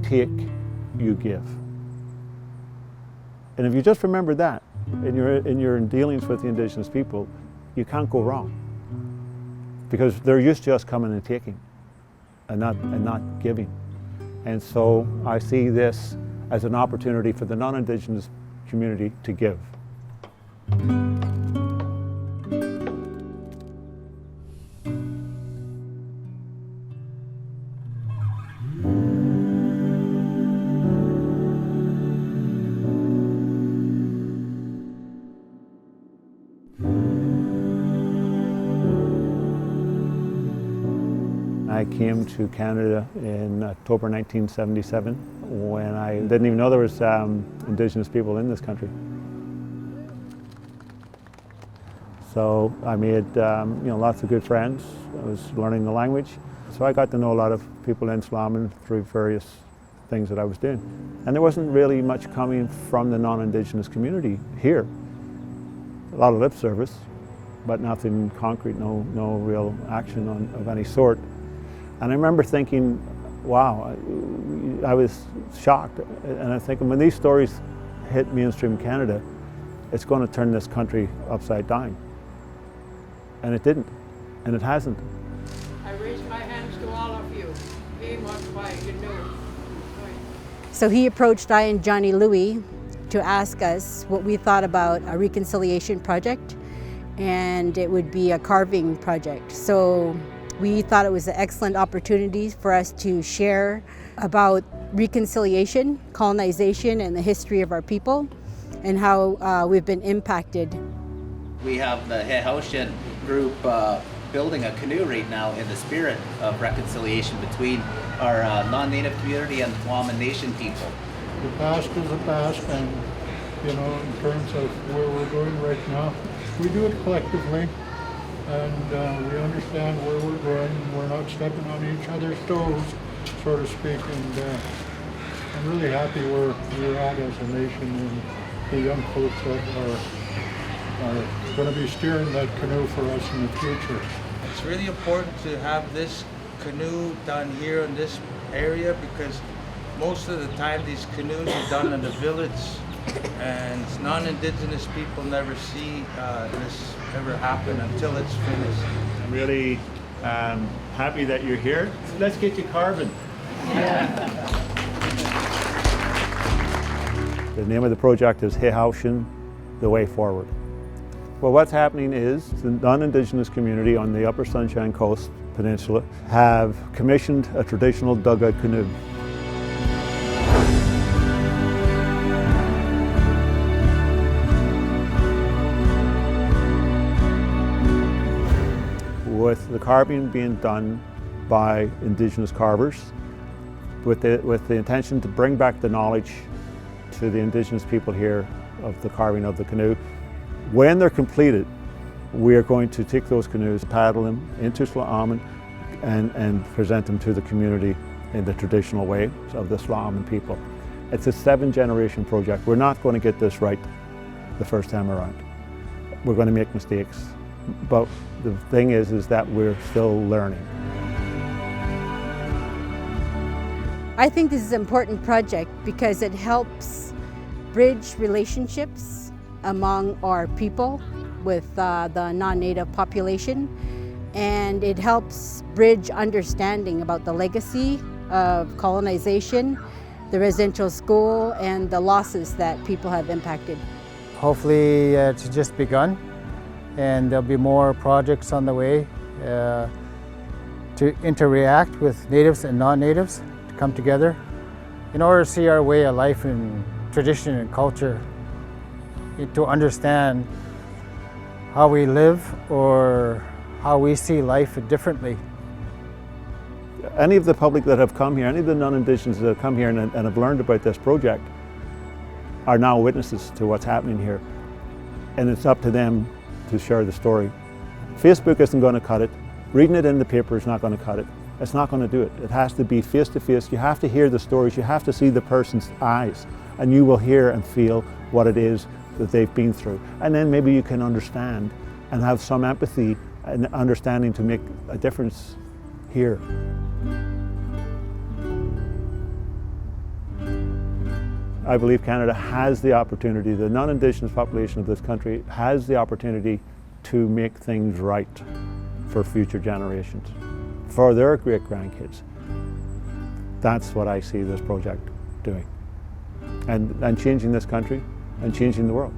take, you give. And if you just remember that in your dealings with the Indigenous people, you can't go wrong. Because they're used to us coming and taking and not giving. And so I see this as an opportunity for the non-Indigenous community to give. I came to Canada in October 1977 when I didn't even know there was Indigenous people in this country. So I made lots of good friends. I was learning the language. So I got to know a lot of people in Slammin through various things that I was doing. And there wasn't really much coming from the non-Indigenous community here. A lot of lip service, but nothing concrete, no real action of any sort. And I remember thinking, wow, I was shocked. And I'm thinking, when these stories hit mainstream Canada, it's going to turn this country upside down. And it didn't, and it hasn't. I raise my hands to all of you. So he approached I and Johnny Louie to ask us what we thought about a reconciliation project, and it would be a carving project. So we thought it was an excellent opportunity for us to share about reconciliation, colonization, and the history of our people, and how we've been impacted. We have the Haitian group building a canoe right now in the spirit of reconciliation between our non-native community and the Tla'amin Nation people. The past is the past, and in terms of where we're going right now, we do it collectively. And we understand where we're going, and we're not stepping on each other's toes, so to speak. And I'm really happy where we're at as a nation, and the young folks that are going to be steering that canoe for us in the future. It's really important to have this canoe done here in this area, because most of the time these canoes are done in the village, and non-Indigenous people never see this ever happen until it's finished. I'm really happy that you're here. Let's get you carving. Yeah. The name of the project is Haitian, the Way Forward. Well, what's happening is the non-Indigenous community on the Upper Sunshine Coast Peninsula have commissioned a traditional dugout canoe. With the carving being done by Indigenous carvers, with the intention to bring back the knowledge to the Indigenous people here of the carving of the canoe. When they're completed, we are going to take those canoes, paddle them into Tla'amin, and present them to the community in the traditional way of the Tla'amin people. It's a 7-generation project. We're not going to get this right the first time around. We're going to make mistakes. But the thing is that we're still learning. I think this is an important project because it helps bridge relationships among our people with the non-native population, and it helps bridge understanding about the legacy of colonization, the residential school, and the losses that people have impacted. Hopefully it's just begun, and there'll be more projects on the way to interact with natives and non-natives, to come together in order to see our way of life and tradition and culture, to understand how we live or how we see life differently. Any of the public that have come here, any of the non-Indigenous that have come here and have learned about this project are now witnesses to what's happening here. And it's up to them to share the story. Facebook isn't going to cut it. Reading it in the paper is not going to cut it. It's not going to do it. It has to be face to face. You have to hear the stories. You have to see the person's eyes, and you will hear and feel what it is that they've been through. And then maybe you can understand and have some empathy and understanding to make a difference here. I believe Canada has the opportunity, the non-Indigenous population of this country has the opportunity to make things right for future generations, for their great-grandkids. That's what I see this project doing, and changing this country and changing the world.